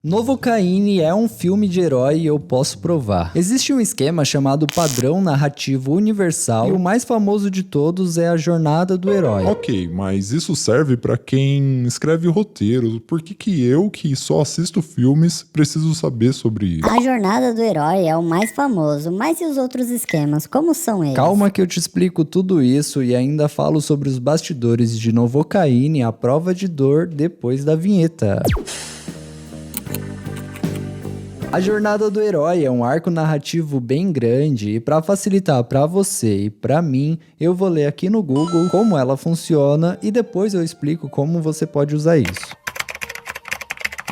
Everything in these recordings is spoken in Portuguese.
Novocaine é um filme de herói e eu posso provar. Existe um esquema chamado padrão narrativo universal e o mais famoso de todos é a jornada do herói. Ok, mas isso serve pra quem escreve roteiros. Por que eu, que só assisto filmes, preciso saber sobre isso? A jornada do herói é o mais famoso, mas e os outros esquemas, como são eles? Calma que eu te explico tudo isso e ainda falo sobre os bastidores de Novocaine, a prova de dor, depois da vinheta. A jornada do herói é um arco narrativo bem grande e para facilitar para você e para mim, eu vou ler aqui no Google como ela funciona e depois eu explico como você pode usar isso.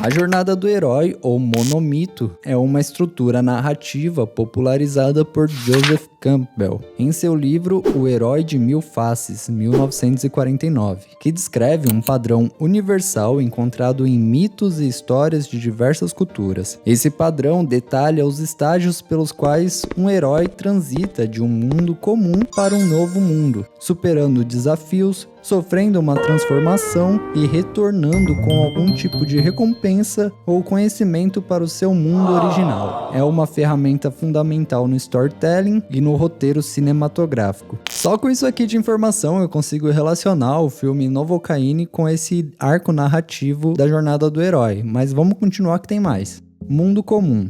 A jornada do herói, ou monomito, é uma estrutura narrativa popularizada por Joseph Campbell em seu livro O Herói de Mil Faces, 1949, que descreve um padrão universal encontrado em mitos e histórias de diversas culturas. Esse padrão detalha os estágios pelos quais um herói transita de um mundo comum para um novo mundo, superando desafios, sofrendo uma transformação e retornando com algum tipo de recompensa ou conhecimento para o seu mundo original. É uma ferramenta fundamental no storytelling e no roteiro cinematográfico. Só com isso aqui de informação eu consigo relacionar o filme Novocaine com esse arco narrativo da jornada do herói, mas vamos continuar que tem mais. Mundo comum.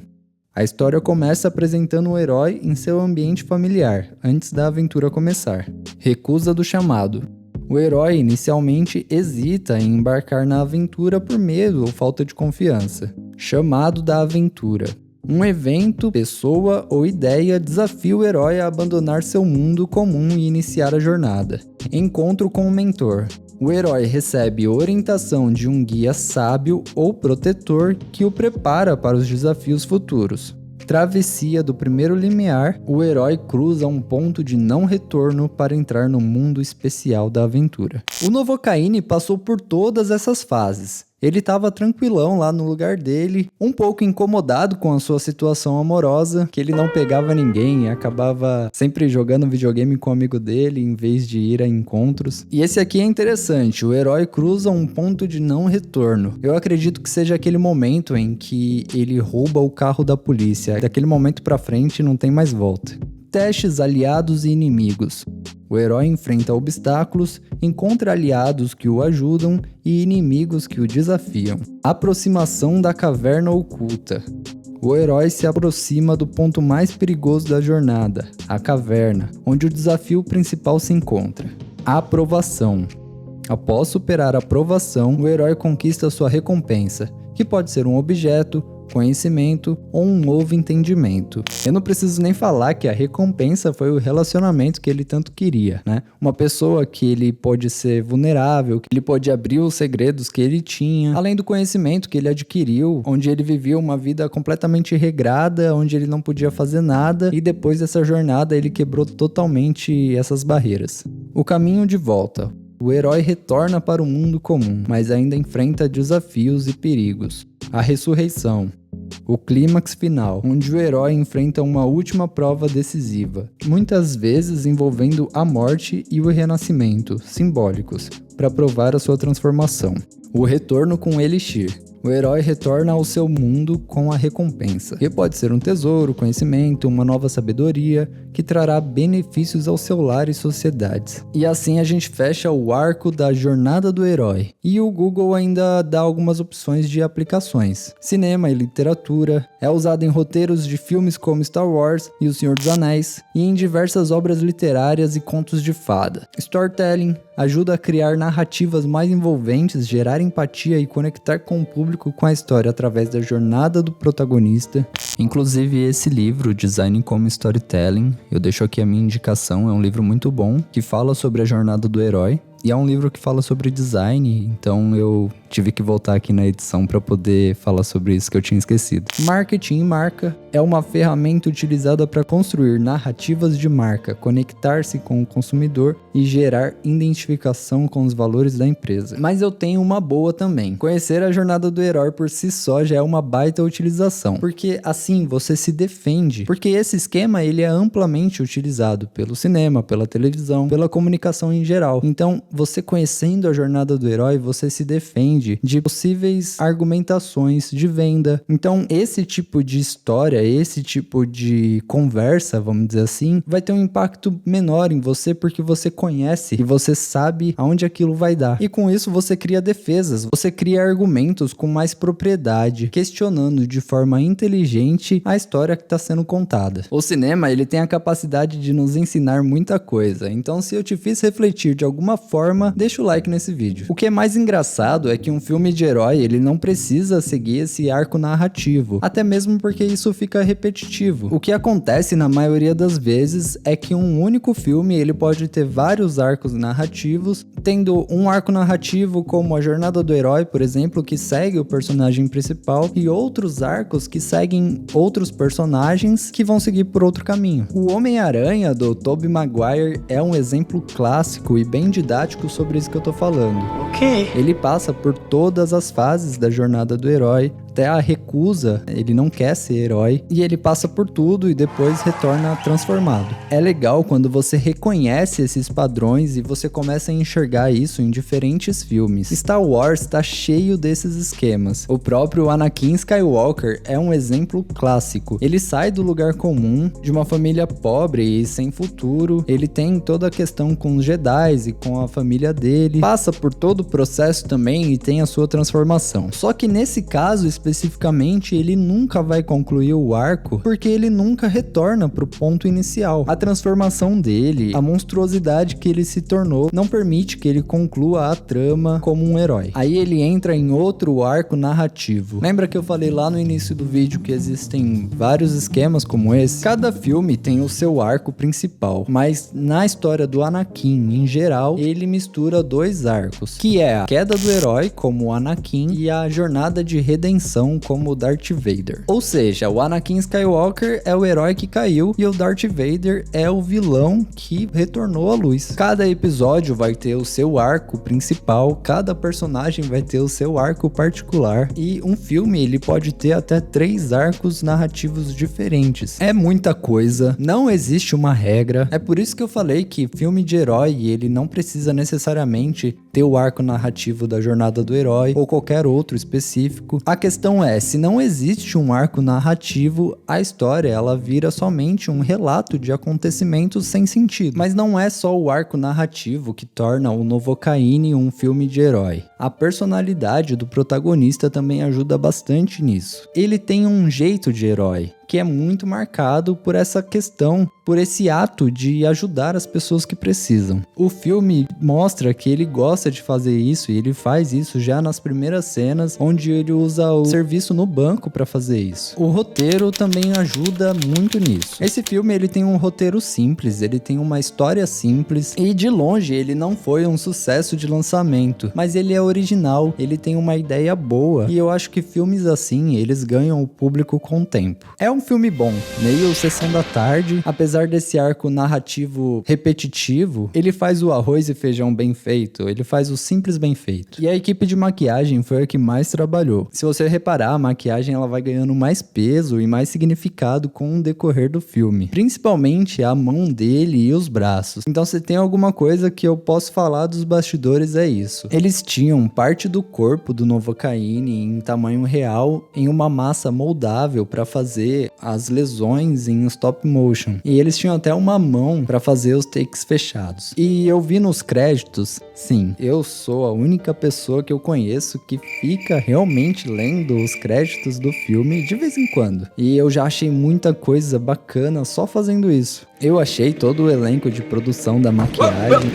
A história começa apresentando o herói em seu ambiente familiar, antes da aventura começar. Recusa do chamado. O herói inicialmente hesita em embarcar na aventura por medo ou falta de confiança. Chamado da aventura. Um evento, pessoa ou ideia desafia o herói a abandonar seu mundo comum e iniciar a jornada. Encontro com o mentor. O herói recebe orientação de um guia sábio ou protetor que o prepara para os desafios futuros. Travessia do primeiro limiar, o herói cruza um ponto de não retorno para entrar no mundo especial da aventura. O Novocaine passou por todas essas fases. Ele estava tranquilão lá no lugar dele, um pouco incomodado com a sua situação amorosa, que ele não pegava ninguém e acabava sempre jogando videogame com o amigo dele em vez de ir a encontros. E esse aqui é interessante, o herói cruza um ponto de não retorno. Eu acredito que seja aquele momento em que ele rouba o carro da polícia. Daquele momento pra frente não tem mais volta. Testes aliados e inimigos. O herói enfrenta obstáculos, encontra aliados que o ajudam e inimigos que o desafiam. Aproximação da caverna oculta. O herói se aproxima do ponto mais perigoso da jornada, a caverna, onde o desafio principal se encontra. Aprovação. Após superar a provação, o herói conquista sua recompensa, que pode ser um objeto, conhecimento ou um novo entendimento. Eu não preciso nem falar que a recompensa foi o relacionamento que ele tanto queria, né? Uma pessoa que ele pode ser vulnerável, que ele pode abrir os segredos que ele tinha, além do conhecimento que ele adquiriu, onde ele vivia uma vida completamente regrada, onde ele não podia fazer nada, e depois dessa jornada ele quebrou totalmente essas barreiras. O caminho de volta. O herói retorna para o mundo comum, mas ainda enfrenta desafios e perigos. A ressurreição. O clímax final, onde o herói enfrenta uma última prova decisiva, muitas vezes envolvendo a morte e o renascimento, simbólicos, para provar a sua transformação. O retorno com o Elixir. O herói retorna ao seu mundo com a recompensa, que pode ser um tesouro, conhecimento, uma nova sabedoria, que trará benefícios ao seu lar e sociedades. E assim a gente fecha o arco da jornada do herói. E o Google ainda dá algumas opções de aplicações. Cinema e literatura, é usado em roteiros de filmes como Star Wars e O Senhor dos Anéis, e em diversas obras literárias e contos de fada. Storytelling, ajuda a criar narrativas mais envolventes, gerar empatia e conectar com o público com a história através da jornada do protagonista. Inclusive esse livro, Design como Storytelling, eu deixo aqui a minha indicação, é um livro muito bom, que fala sobre a jornada do herói. E é um livro que fala sobre design, então eu tive que voltar aqui na edição para poder falar sobre isso que eu tinha esquecido. Marketing e marca é uma ferramenta utilizada para construir narrativas de marca, conectar-se com o consumidor e gerar identificação com os valores da empresa. Mas eu tenho uma boa também. Conhecer a jornada do herói por si só já é uma baita utilização, porque assim você se defende. Porque esse esquema ele é amplamente utilizado pelo cinema, pela televisão, pela comunicação em geral. Então você conhecendo a jornada do herói, você se defende de possíveis argumentações de venda. Então, esse tipo de história, esse tipo de conversa, vamos dizer assim, vai ter um impacto menor em você porque você conhece e você sabe aonde aquilo vai dar. E com isso você cria defesas, você cria argumentos com mais propriedade, questionando de forma inteligente a história que está sendo contada. O cinema, ele tem a capacidade de nos ensinar muita coisa, então se eu te fiz refletir de alguma forma, deixa o like nesse vídeo. O que é mais engraçado é que um filme de herói, ele não precisa seguir esse arco narrativo, até mesmo porque isso fica repetitivo. O que acontece na maioria das vezes é que um único filme, ele pode ter vários arcos narrativos, tendo um arco narrativo como a jornada do herói, por exemplo, que segue o personagem principal, e outros arcos que seguem outros personagens que vão seguir por outro caminho. O Homem-Aranha do Tobey Maguire é um exemplo clássico e bem didático sobre isso que eu tô falando. Ok. Ele passa por todas as fases da jornada do herói, até a recusa, ele não quer ser herói, e ele passa por tudo e depois retorna transformado. É legal quando você reconhece esses padrões e você começa a enxergar isso em diferentes filmes. Star Wars tá cheio desses esquemas. O próprio Anakin Skywalker é um exemplo clássico. Ele sai do lugar comum, de uma família pobre e sem futuro, ele tem toda a questão com os Jedi e com a família dele, passa por todo o processo também e tem a sua transformação. Só que nesse caso especificamente, ele nunca vai concluir o arco porque ele nunca retorna pro ponto inicial. A transformação dele, a monstruosidade que ele se tornou, não permite que ele conclua a trama como um herói. Aí ele entra em outro arco narrativo. Lembra que eu falei lá no início do vídeo que existem vários esquemas como esse? Cada filme tem o seu arco principal, mas na história do Anakin, em geral, ele mistura dois arcos, que é a queda do herói, como o Anakin, e a jornada de redenção, como o Darth Vader. Ou seja, o Anakin Skywalker é o herói que caiu e o Darth Vader é o vilão que retornou à luz. Cada episódio vai ter o seu arco principal, cada personagem vai ter o seu arco particular, e um filme ele pode ter até 3 arcos narrativos diferentes. É muita coisa, não existe uma regra. É por isso que eu falei que filme de herói ele não precisa necessariamente ter o arco narrativo da jornada do herói ou qualquer outro específico. A questão é, se não existe um arco narrativo, a história ela vira somente um relato de acontecimentos sem sentido. Mas não é só o arco narrativo que torna o Novocaine um filme de herói. A personalidade do protagonista também ajuda bastante nisso. Ele tem um jeito de herói, que é muito marcado por essa questão, por esse ato de ajudar as pessoas que precisam. O filme mostra que ele gosta de fazer isso e ele faz isso já nas primeiras cenas, onde ele usa o serviço no banco para fazer isso. O roteiro também ajuda muito nisso. Esse filme ele tem um roteiro simples, ele tem uma história simples e de longe ele não foi um sucesso de lançamento, mas ele é original, ele tem uma ideia boa e eu acho que filmes assim, eles ganham o público com o tempo. É um filme bom, meio Sessão da Tarde, apesar desse arco narrativo repetitivo, ele faz o arroz e feijão bem feito, ele faz o simples bem feito. E a equipe de maquiagem foi a que mais trabalhou. Se você reparar, a maquiagem ela vai ganhando mais peso e mais significado com o decorrer do filme, principalmente a mão dele e os braços. Então se tem alguma coisa que eu posso falar dos bastidores é isso. Eles tinham parte do corpo do Novocaine em tamanho real em uma massa moldável para fazer as lesões em stop motion. E eles tinham até uma mão para fazer os takes fechados. E eu vi nos créditos, sim, eu sou a única pessoa que eu conheço que fica realmente lendo os créditos do filme de vez em quando. E eu já achei muita coisa bacana só fazendo isso. Eu achei todo o elenco de produção da maquiagem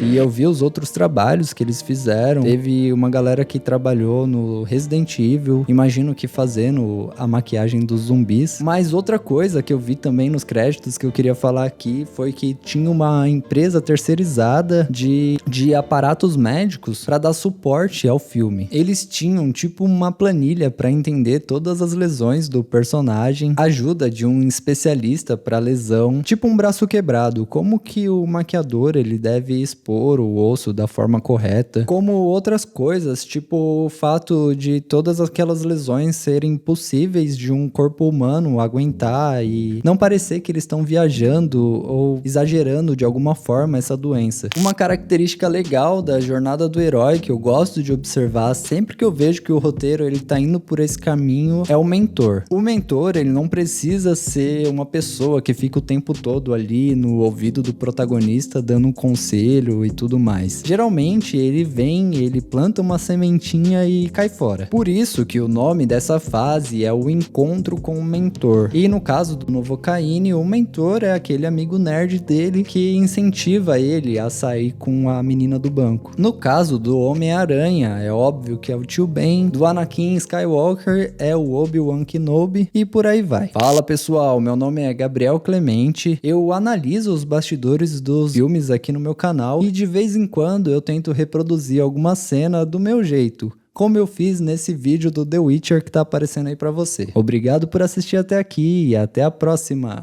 e eu vi os outros trabalhos que eles fizeram. Teve uma galera que trabalhou no Resident Evil, imagino que fazendo a maquiagem dos zumbis. Mas outra coisa que eu vi também nos créditos que eu queria falar aqui foi que tinha uma empresa terceirizada de aparatos médicos para dar suporte ao filme. Eles tinham tipo uma planilha para entender todas as lesões do personagem, ajuda de um especialista para lesão, tipo um braço quebrado, como que o maquiador ele deve expor expor o osso da forma correta, como outras coisas, tipo o fato de todas aquelas lesões serem possíveis de um corpo humano aguentar e não parecer que eles estão viajando ou exagerando de alguma forma essa doença. Uma característica legal da jornada do herói que eu gosto de observar sempre que eu vejo que o roteiro ele tá indo por esse caminho é o mentor. O mentor, ele não precisa ser uma pessoa que fica o tempo todo ali no ouvido do protagonista dando um conselho e tudo mais. Geralmente ele vem, ele planta uma sementinha e cai fora. Por isso que o nome dessa fase é o encontro com o mentor. E no caso do Novocaine, o mentor é aquele amigo nerd dele que incentiva ele a sair com a menina do banco. No caso do Homem-Aranha, é óbvio que é o Tio Ben, do Anakin Skywalker é o Obi-Wan Kenobi e por aí vai. Fala pessoal, meu nome é Gabriel Clemente, eu analiso os bastidores dos filmes aqui no meu canal e de vez em quando eu tento reproduzir alguma cena do meu jeito, como eu fiz nesse vídeo do The Witcher que tá aparecendo aí pra você. Obrigado por assistir até aqui e até a próxima!